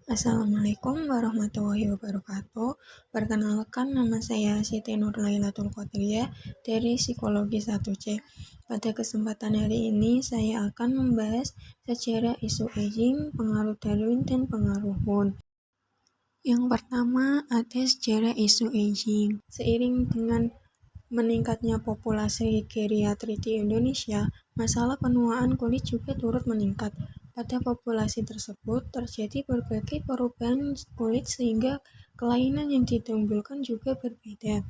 Assalamualaikum warahmatullahi wabarakatuh. Perkenalkan, nama saya Siti Nurlailatul Qadriyah dari Psikologi 1C. Pada kesempatan hari ini saya akan membahas secara isu aging, pengaruh Darwin, dan pengaruh Wundt. Yang pertama ada sejarah isu aging. Seiring dengan meningkatnya populasi geriatri di Indonesia, masalah penuaan kulit juga turut meningkat. Pada populasi tersebut terjadi berbagai perubahan kulit sehingga kelainan yang ditimbulkan juga berbeda.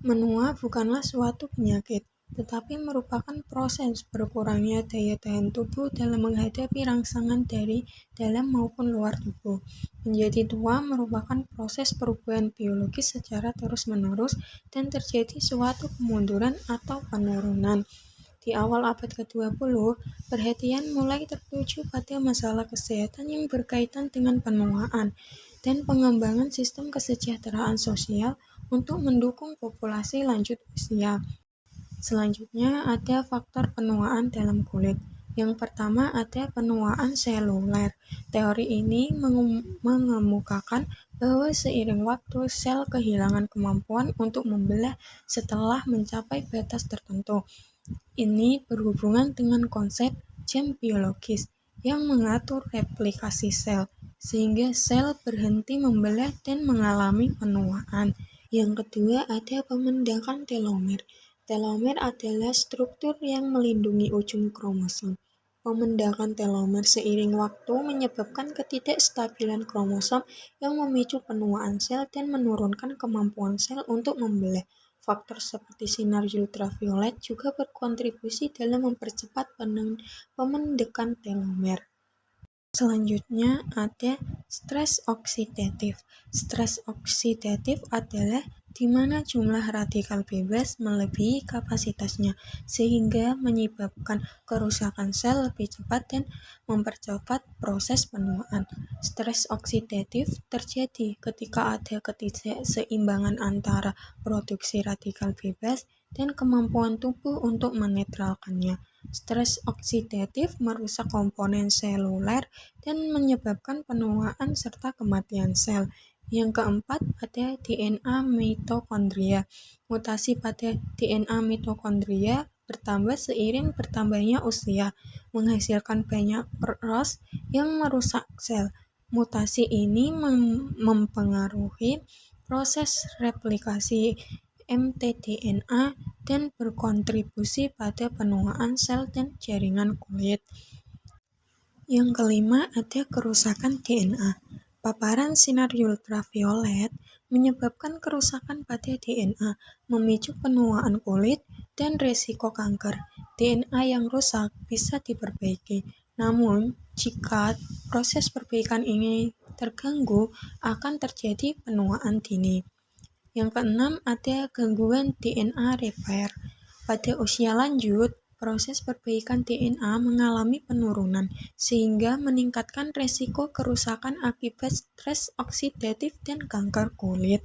Menua bukanlah suatu penyakit, tetapi merupakan proses berkurangnya daya tahan tubuh dalam menghadapi rangsangan dari dalam maupun luar tubuh. Menjadi tua merupakan proses perubahan biologis secara terus-menerus dan terjadi suatu kemunduran atau penurunan. Di awal abad ke-20, perhatian mulai tertuju pada masalah kesehatan yang berkaitan dengan penuaan dan pengembangan sistem kesejahteraan sosial untuk mendukung populasi lanjut usia. Selanjutnya ada faktor penuaan dalam kulit. Yang pertama ada penuaan seluler. Teori ini mengemukakan bahwa seiring waktu sel kehilangan kemampuan untuk membelah setelah mencapai batas tertentu. Ini berhubungan dengan konsep jam biologis yang mengatur replikasi sel, sehingga sel berhenti membelah dan mengalami penuaan. Yang kedua ada pemendakan telomer. Telomer adalah struktur yang melindungi ujung kromosom. Pemendakan telomer seiring waktu menyebabkan ketidakstabilan kromosom yang memicu penuaan sel dan menurunkan kemampuan sel untuk membelah. Faktor seperti sinar ultraviolet juga berkontribusi dalam mempercepat pemendekan telomer. Selanjutnya ada stres oksidatif. Stres oksidatif adalah di mana jumlah radikal bebas melebihi kapasitasnya, sehingga menyebabkan kerusakan sel lebih cepat dan mempercepat proses penuaan. Stres oksidatif terjadi ketika ada ketidakseimbangan antara produksi radikal bebas dan kemampuan tubuh untuk menetralkannya. Stres oksidatif merusak komponen seluler dan menyebabkan penuaan serta kematian sel. Yang keempat ada DNA mitokondria. Mutasi pada DNA mitokondria bertambah seiring bertambahnya usia, menghasilkan banyak ros yang merusak sel. Mutasi ini mempengaruhi proses replikasi mtDNA dan berkontribusi pada penuaan sel dan jaringan kulit. Yang kelima ada kerusakan DNA. Paparan sinar ultraviolet menyebabkan kerusakan pada DNA, memicu penuaan kulit dan risiko kanker. DNA yang rusak bisa diperbaiki, namun jika proses perbaikan ini terganggu, akan terjadi penuaan dini. Yang keenam ada gangguan DNA repair. Pada usia lanjut, proses perbaikan DNA mengalami penurunan, sehingga meningkatkan resiko kerusakan akibat stres oksidatif dan kanker kulit.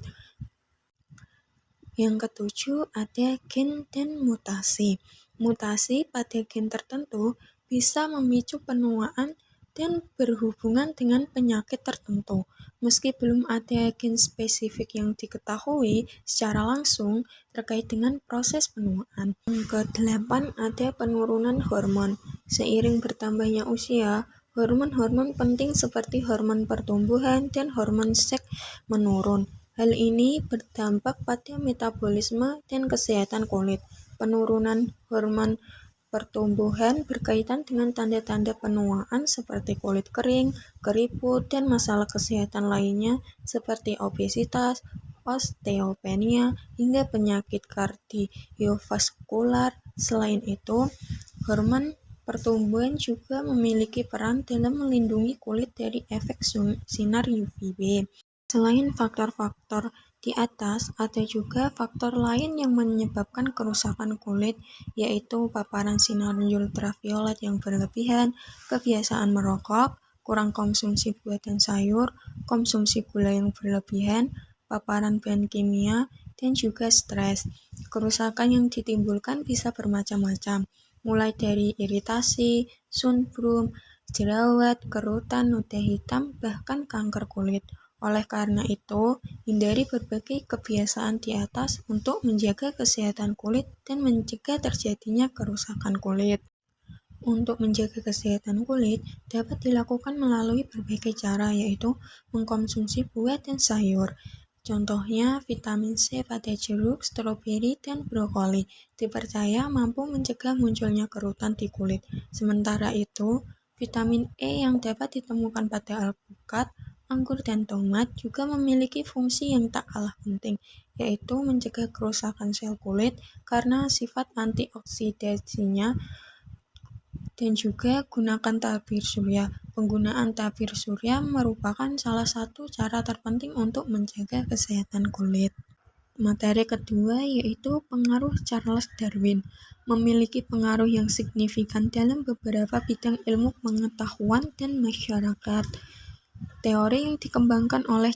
Yang ketujuh ada gen dan mutasi. Mutasi pada gen tertentu bisa memicu penuaan dan berhubungan dengan penyakit tertentu. Meski belum ada gen spesifik yang diketahui secara langsung terkait dengan proses penuaan. Yang kedelapan ada penurunan hormon. Seiring bertambahnya usia, hormon-hormon penting seperti hormon pertumbuhan dan hormon seks menurun. Hal ini berdampak pada metabolisme dan kesehatan kulit. Penurunan hormon pertumbuhan berkaitan dengan tanda-tanda penuaan seperti kulit kering, keriput, dan masalah kesehatan lainnya seperti obesitas, osteopenia, hingga penyakit kardiovaskular. Selain itu, hormon pertumbuhan juga memiliki peran dalam melindungi kulit dari efek sinar UVB. Selain faktor-faktor di atas, ada juga faktor lain yang menyebabkan kerusakan kulit, yaitu paparan sinar ultraviolet yang berlebihan, kebiasaan merokok, kurang konsumsi buah dan sayur, konsumsi gula yang berlebihan, paparan bahan kimia, dan juga stres. Kerusakan yang ditimbulkan bisa bermacam-macam, mulai dari iritasi, sunburn, jerawat, kerutan, noda hitam, bahkan kanker kulit. Oleh karena itu, hindari berbagai kebiasaan di atas untuk menjaga kesehatan kulit dan mencegah terjadinya kerusakan kulit. Untuk menjaga kesehatan kulit dapat dilakukan melalui berbagai cara, yaitu mengkonsumsi buah dan sayur. Contohnya, vitamin C pada jeruk, stroberi, dan brokoli dipercaya mampu mencegah munculnya kerutan di kulit. Sementara itu, vitamin E yang dapat ditemukan pada alpukat, anggur, dan tomat juga memiliki fungsi yang tak kalah penting, yaitu mencegah kerusakan sel kulit karena sifat antioksidasinya. Dan juga gunakan tabir surya. Penggunaan tabir surya merupakan salah satu cara terpenting untuk menjaga kesehatan kulit. Materi kedua yaitu pengaruh Charles Darwin. Memiliki pengaruh yang signifikan dalam beberapa bidang ilmu pengetahuan dan masyarakat. Teori yang dikembangkan oleh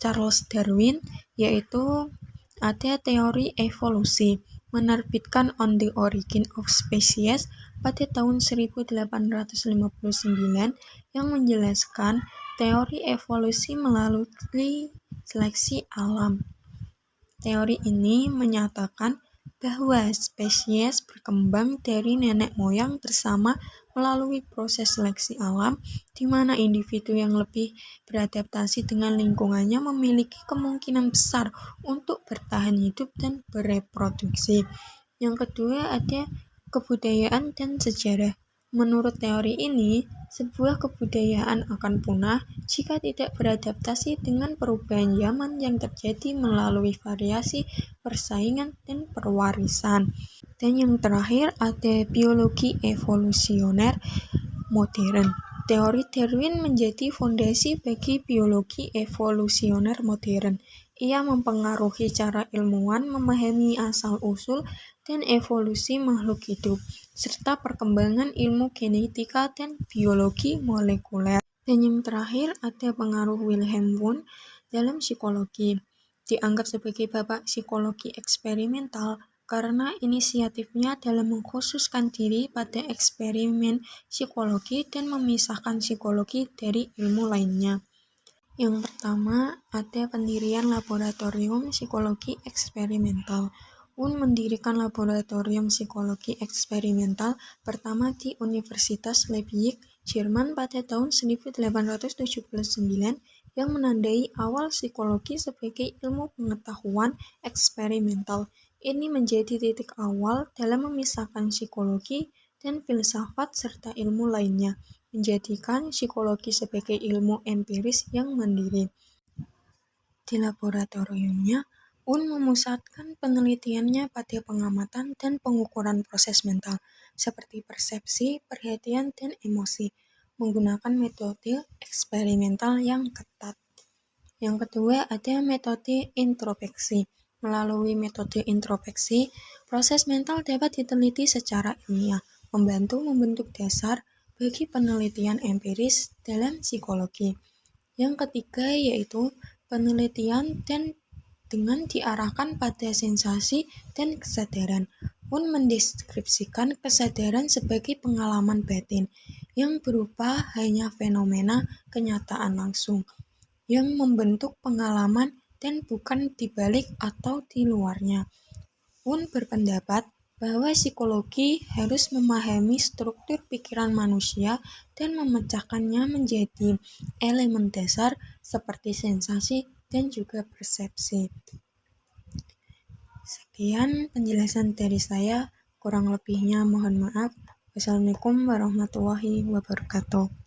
Charles Darwin yaitu ada teori evolusi, menerbitkan On the Origin of Species pada tahun 1859 yang menjelaskan teori evolusi melalui seleksi alam. Teori ini menyatakan bahwa spesies berkembang dari nenek moyang bersama melalui proses seleksi alam, di mana individu yang lebih beradaptasi dengan lingkungannya memiliki kemungkinan besar untuk bertahan hidup dan bereproduksi. Yang kedua ada kebudayaan dan sejarah. Menurut teori ini, sebuah kebudayaan akan punah jika tidak beradaptasi dengan perubahan zaman yang terjadi melalui variasi, persaingan, dan perwarisan. Dan yang terakhir ada biologi evolusioner modern. Teori Darwin menjadi fondasi bagi biologi evolusioner modern. Ia mempengaruhi cara ilmuwan memahami asal-usul dan evolusi makhluk hidup, serta perkembangan ilmu genetika dan biologi molekuler. Dan yang terakhir ada pengaruh Wilhelm Wundt dalam psikologi. Dianggap sebagai bapak psikologi eksperimental karena inisiatifnya dalam mengkhususkan diri pada eksperimen psikologi dan memisahkan psikologi dari ilmu lainnya. Yang pertama, ada pendirian laboratorium psikologi eksperimental. Wundt mendirikan laboratorium psikologi eksperimental pertama di Universitas Leipzig, Jerman pada tahun 1879 yang menandai awal psikologi sebagai ilmu pengetahuan eksperimental. Ini menjadi titik awal dalam memisahkan psikologi dan filsafat serta ilmu lainnya, menjadikan psikologi sebagai ilmu empiris yang mandiri. Di laboratoriumnya, Wundt memusatkan penelitiannya pada pengamatan dan pengukuran proses mental, seperti persepsi, perhatian, dan emosi, menggunakan metode eksperimental yang ketat. Yang kedua ada metode introspeksi. Melalui metode introspeksi, proses mental dapat diteliti secara ilmiah, membantu membentuk dasar bagi penelitian empiris dalam psikologi. Yang ketiga yaitu penelitian dan dengan diarahkan pada sensasi dan kesadaran. Wundt mendeskripsikan kesadaran sebagai pengalaman batin yang berupa hanya fenomena kenyataan langsung, yang membentuk pengalaman dan bukan dibalik atau di luarnya. Wundt berpendapat bahwa psikologi harus memahami struktur pikiran manusia dan memecahkannya menjadi elemen dasar seperti sensasi dan juga persepsi. Sekian penjelasan dari saya, kurang lebihnya mohon maaf. Wassalamualaikum warahmatullahi wabarakatuh.